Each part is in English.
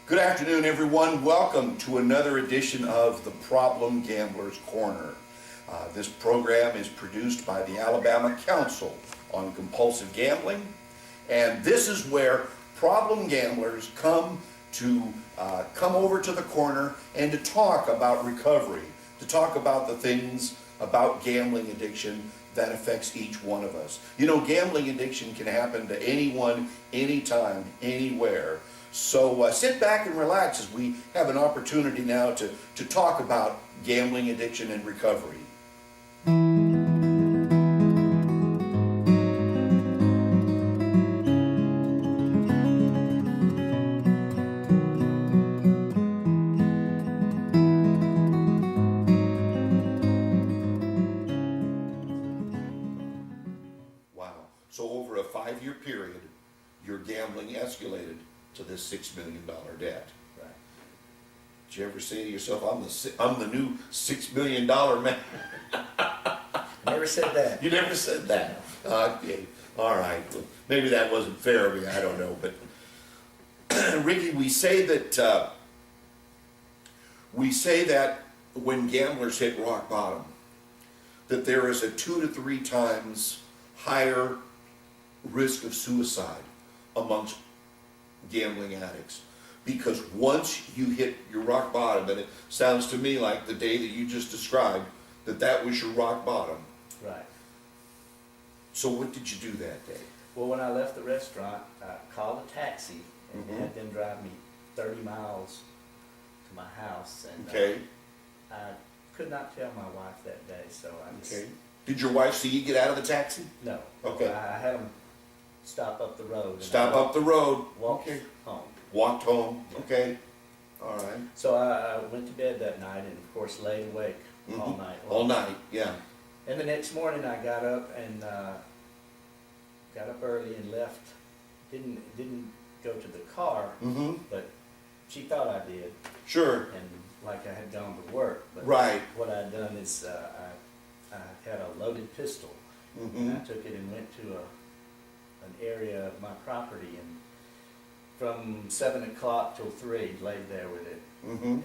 Good afternoon, everyone. Welcome to another edition of the Problem Gambler's Corner. This program is produced by the Alabama Council on Compulsive Gambling, and this is where problem gamblers come over to the corner and to talk about recovery, to talk about the things about gambling addiction that affects each one of us. You know, gambling addiction can happen to anyone, anytime, anywhere. So sit back and relax as we have an opportunity now to talk about gambling addiction and recovery. Wow. So over a 5-year period, your gambling escalated to this $6 million debt. Right. Did you ever say to yourself, I'm the new $6 million man? Never said that. You never said that. Okay. All right. Well, maybe that wasn't fair of me. I don't know. But Ricky, we say that when gamblers hit rock bottom, that there is a 2 to 3 times higher risk of suicide amongst gambling addicts, because once you hit your rock bottom, and it sounds to me like the day that you just described, that was your rock bottom. Right. So what did you do that day? Well, when I left the restaurant, I called a taxi and Mhm. had them drive me 30 miles to my house. And Okay. I could not tell my wife that day, so I just... Okay. Did your wife see you get out of the taxi? No. Okay. I had them stop up the road. And Stop I up the road. walked Okay. home. Walked home. Okay. All right. So I went to bed that night and, of course, laid awake all Mhm. night long. All night. Yeah. And the next morning I got up and got up early and left. Didn't go to the car, Mm-hmm. but she thought I did, Sure. and like I had gone to work. But Right. what I'd done is I had a loaded pistol, Mm-hmm. and I took it and went to an area of my property, and from 7 o'clock till 3, laid there with it, Mm-hmm. and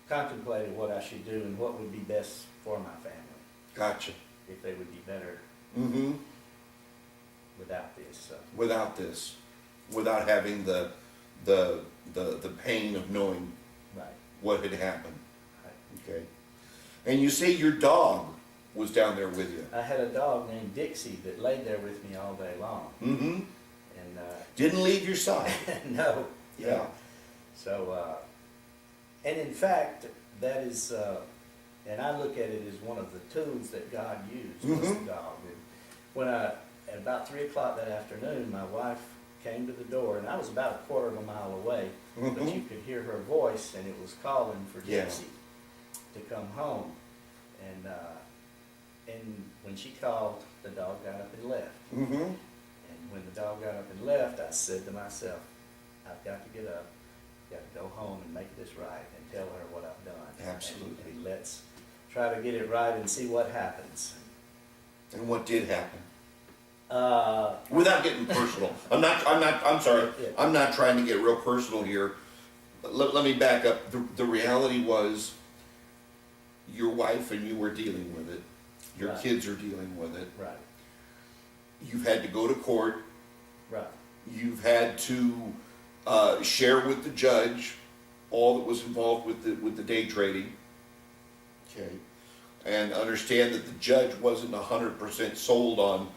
contemplated what I should do and what would be best for my family, Gotcha. if they would be better Mm-hmm. without this. So. Without this, without having the pain of knowing Right. what had happened. Right. Okay. And you say your dog was down there with you. I had a dog named Dixie that laid there with me all day long, Mm-hmm. and Didn't leave your side. no, Yeah. So, and in fact, that is, and I look at it as one of the tools that God used, was Mhm. the dog. And when at about 3 o'clock that afternoon, my wife came to the door, and I was about a quarter of a mile away, but Mhm. you could hear her voice, and it was calling for Yeah. Dixie to come home. And when she called, the dog got up and left. Mm-hmm. And when the dog got up and left, I said to myself, I've got to get up, got to go home and make this right and tell her what I've done. Absolutely. And let's try to get it right and see what happens. And what did happen? Uh, Without getting personal. I'm sorry. Yeah. I'm not trying to get real personal here. Let me back up. The reality was your wife and you were dealing with it. Your Right. kids are dealing with it. right, You've had to go to court. right, You've had to share with the judge all that was involved with the day trading. Okay. And understand that the judge wasn't 100% sold on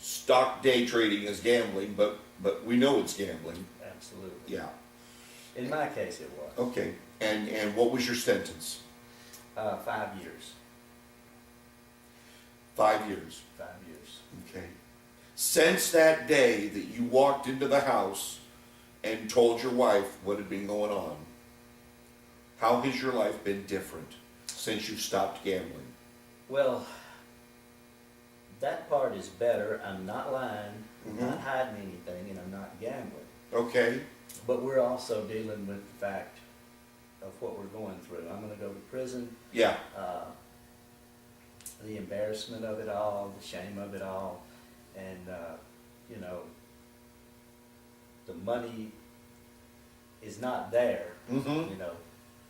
stock day trading as gambling, but we know it's gambling. absolutely. Yeah. In my case, it was. Okay. And what was your sentence? 5 years. 5 years. 5 years. Okay. Since that day that you walked into the house and told your wife what had been going on, how has your life been different since you stopped gambling? Well, that part is better. I'm not lying, Mhm. not hiding anything, and I'm not gambling. Okay. But we're also dealing with the fact of what we're going through. I'm gonna go to prison. Yeah. The embarrassment of it all, the shame of it all, and, you know, the money is not there, Mm-hmm. you know.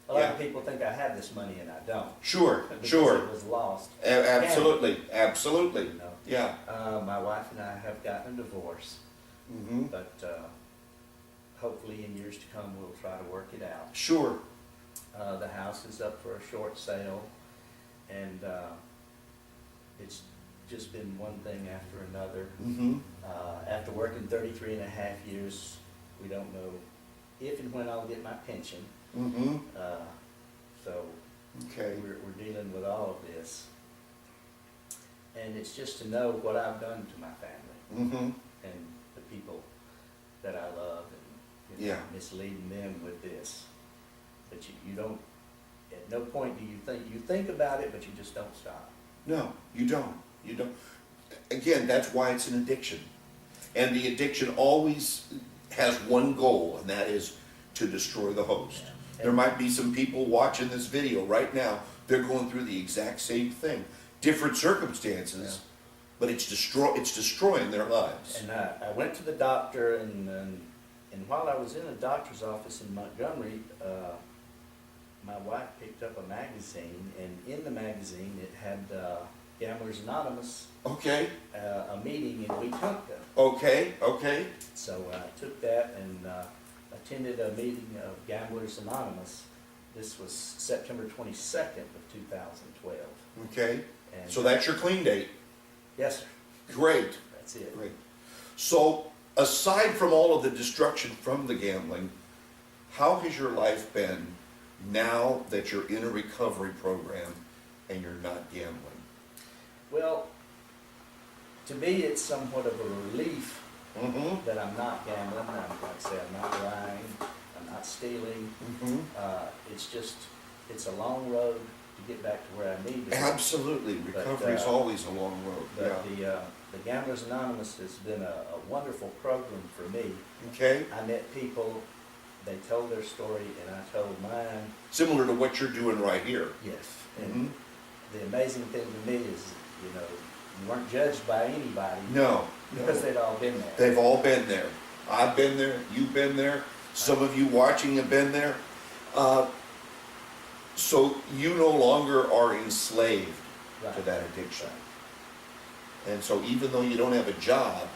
A lot of Yeah. people think I have this money and I don't. Sure, Because sure. it was lost. Absolutely, absolutely. You know. Yeah. My wife and I have gotten a divorce, Mm-hmm. but hopefully in years to come, we'll try to work it out. Sure. The house is up for a short sale, and it's just been one thing after another. Mm-hmm. After working 33 and a half years, we don't know if and when I'll get my pension. Mm-hmm. So Okay. we're dealing with all of this. And it's just to know what I've done to my family Mm-hmm. and the people that I love, and you know, Yeah. misleading them with this. But you don't, at no point do you think about it, but you just don't stop. No, you don't. You don't. Again, that's why it's an addiction. And the addiction always has one goal, and that is to destroy the host. Yeah. There might be some people watching this video right now, they're going through the exact same thing. Different circumstances, Yeah. but it's destroying their lives. And I went to the doctor, and while I was in a doctor's office in Montgomery, my wife picked up a magazine, and in the magazine it had Gamblers Anonymous, Okay, a meeting in Wetumpka. okay, okay. So I took that and attended a meeting of Gamblers Anonymous. This was September 22nd of 2012. Okay, And, so that's your clean date. yes, sir. Great, That's it. great. So aside from all of the destruction from the gambling, how has your life been now that you're in a recovery program and you're not gambling? Well, to me, it's somewhat of a relief Mm-hmm, that I'm not gambling. Like I say, I'm not lying. I'm not stealing. mm-hmm. It's just, it's a long road to get back to where I need to be. Absolutely, recovery is always a long road, But yeah. the Gamblers Anonymous has been a wonderful program for me. Okay, I met people, they told their story, and I told mine. similar to what you're doing right here. Yes. Mhm. And the amazing thing to me is, you know, you weren't judged by anybody. No, Because no. they'd all been there. They've all been there. I've been there, you've been there, some of you watching have been there. So you no longer are enslaved to Right. that addiction. And so even though you don't have a job,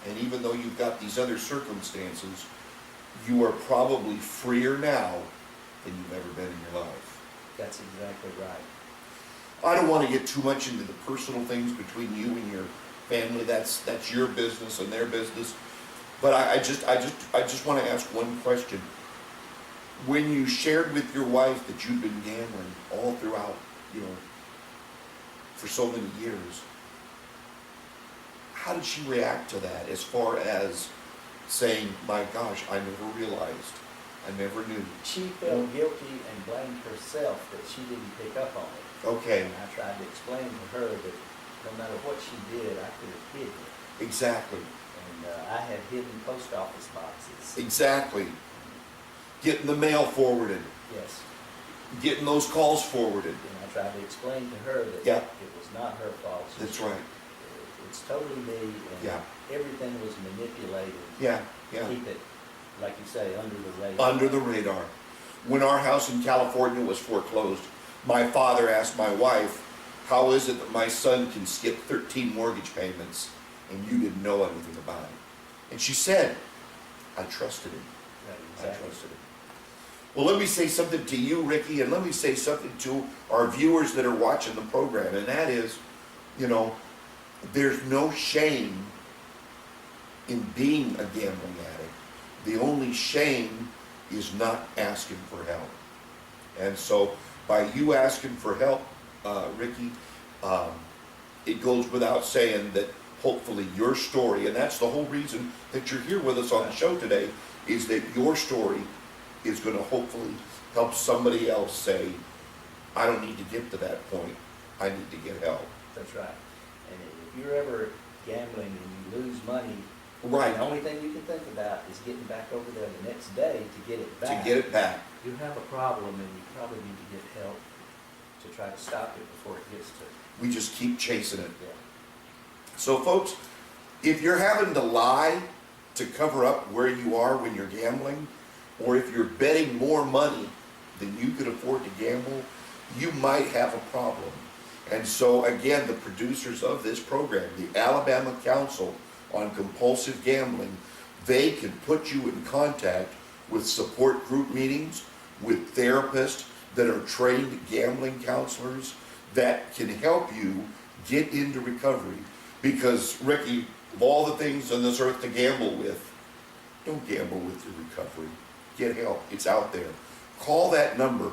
and even though you've got these other circumstances, you are probably freer now than you've ever been in your life. That's exactly right. I don't want to get too much into the personal things between you and your family. That's your business and their business. But I just want to ask one question. When you shared with your wife that you'd been gambling all throughout, you know, for so many years, how did she react to that as far as saying, my gosh, I never realized, I never knew? She felt guilty and blamed herself that she didn't pick up on it. Okay, And I tried to explain to her that no matter what she did, I could have hidden it. exactly, And I had hidden post office boxes. exactly. Getting the mail forwarded, Yes. getting those calls forwarded. And I tried to explain to her that Yeah. it was not her fault. That's right. It's totally me, and Yeah. everything was manipulated Yeah, to yeah. keep it, like you say, under the radar. Under the radar. When our house in California was foreclosed, my father asked my wife, how is it that my son can skip 13 mortgage payments and you didn't know anything about it? And she said, I trusted him. Right, I exactly. trusted him. Well, let me say something to you, Ricky, and let me say something to our viewers that are watching the program, and that is, you know, there's no shame in being a gambling addict. The only shame is not asking for help. And so by you asking for help, Ricky, it goes without saying that hopefully your story, and that's the whole reason that you're here with us on the show today, is that your story is going to hopefully help somebody else say, I don't need to get to that point, I need to get help. That's right. And if you're ever gambling and you lose money, Right, the only thing you can think about is getting back over there the next day to get it to back. get it back. You have a problem, and you probably need to get help to try to stop it before it gets to, We just keep chasing it. yeah. So folks, if you're having to lie to cover up where you are when you're gambling, or if you're betting more money than you could afford to gamble, you might have a problem. And so again, the producers of this program, the Alabama Council on Compulsive Gambling, they can put you in contact with support group meetings, with therapists that are trained gambling counselors that can help you get into recovery. Because Ricky, of all the things on this earth to gamble with, don't gamble with your recovery. Get help, it's out there. Call that number,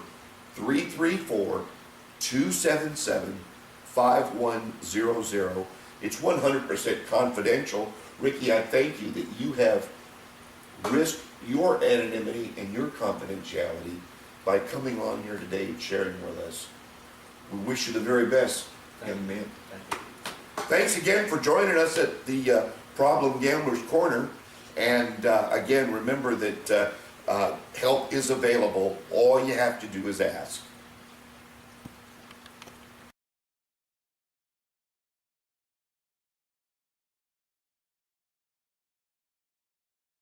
334-277-5100. It's 100% confidential. Ricky, I thank you that you have risked your anonymity and your confidentiality by coming on here today and sharing with us. We wish you the very best, young man. Thank you. Thanks again for joining us at the Problem Gambler's Corner. And again, remember that help is available. All you have to do is ask.